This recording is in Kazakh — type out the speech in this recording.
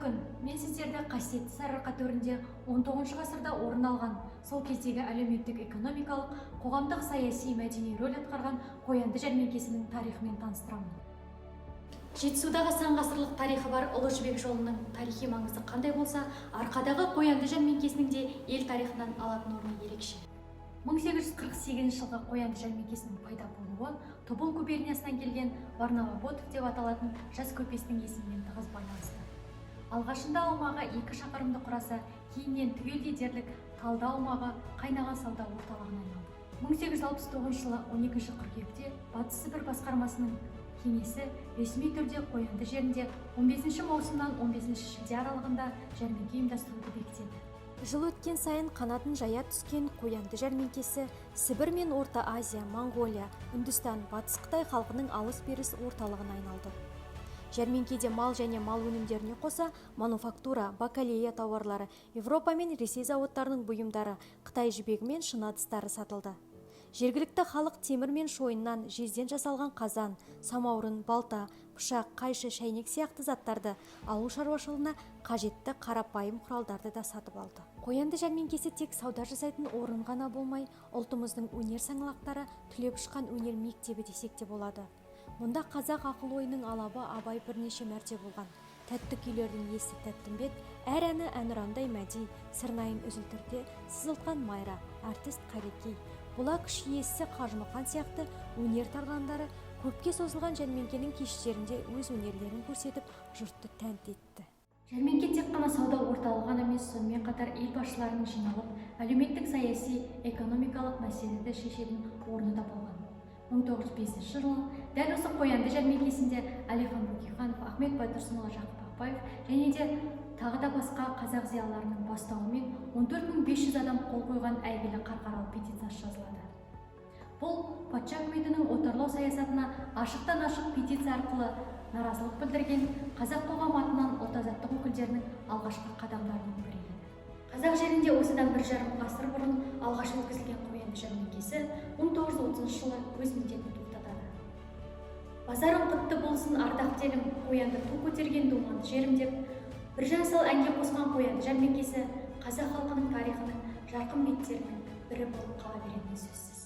күн, мен сіздерді қасиетті сарыарқа төрінде 19 ғасырда орын алған, сол кездегі әлеуметтік-экономикалық, қоғамдық, саяси, мәдени рөл атқарған қоянды жәрмеңкесінің тарихымен таныстырамын. Жетісудағы сан ғасырлық тарихы бар Ұлы Жібек жолының тарихи маңызы қандай болса, Арқадағы қоянды жәрмеңкесінің де ел тарихынан алатын орны ерекше. 1848 жылғы қоянды жәрмеңкесінің пайда болуы Тобыл губерниясынан келген Варнава Ботов деп аталатын жас көпесінің есімімен тығыз байланысты. Алғашында аумағы 2 шақырымды құраса, кейіннен түгелдей дерлік Талды аумағы қайнаған сауда орталығына айналды. 1869 жылы 12 қыркүйекте Батыс Сібір басқармасының кеңесі ресми түрде қоянды жерінде 15 маусымнан 15 шілде аралығында жәрмеңке ұйымдастыруды бекітеді. Жыл өткен сайын қанатын жая түскен қоянды жәрмеңкесі Сібір мен Орта Азия, Моңғолия, Үндістан, Батыс Қытай халқының алыс-беріс орталығына айналды. Жәрмеңкеде мал және мал өнімдеріне қоса мануфактура, бакалея тауарлары, Европа мен Ресей зауыттарының бұйымдары, Қытай жібегі мен шыны ыдыстары сатылды. Жергілікті халық темір мен шойыннан жезден жасалған қазан, самаурын, балта, пышақ, қайшы, шәйнек сияқты заттарды, ауыл шаруашылығына қажетті қарапайым құралдарды да сатып алды. Қоянды жәрмеңкесі тек сауда жасайтын орын ғана болмай, ұлтымыздың өнер саңлақтары түлеп ұшқан өнер мектебі десек те болады. Мұнда қазақ ақыл-ойының алабы Абай бірнеше мәрте болған. Тәтті күйлердің есі Тәттімбет, әр әні әнұрандай мәди, сырнайын үзілтірде сызылтқан Майра, артист Қарекей, бұла күш иесі Қажымұқан сияқты өнер тарландары көпке созылған жәрмеңкенің кештерінде өз өнерлерін көрсетіп, жұртты тәнті етті. Жәрмеңке тек қана сауда орталығы ғана емес, сонымен қатар ел басшыларының жиналып, әлеуметтік, саяси, экономикалық мәселелерді шешетін орны да болған. 1905 жылы дәл осы қоянды жәрмеңкесінде Әлихан Бөкейханов, Ахмет Байтұрсынұлы, Жақып Ақбаев және де тағы да басқа қазақ зиялыларының бастауымен 14.500 адам қол қойған әйгілі қарқаралы петициясы жазылады. Бұл патша үкіметінің отарлау саясатына ашықтан ашық петиция арқылы наразылық білдірген қазақ қоғамы атынан ұлт-азаттық өкілдерінің алғашқы қадамдарының бірі еді. Қазақ жерінде осыдан 1,5 ғасыр бұрын алғаш өткізілген қоянды жәрмеңкесі 1930 жылы өз міндетін тоқтатады. Базарың құтты болсын ардақ телім, қоянды ту көтерген думанды жерім деп, бір жасыл әнге қосқан қоянды жәрмеңкесі қазақ халқының тарихының жарқын беттерінің бірі болып қала беретіні сөзсіз.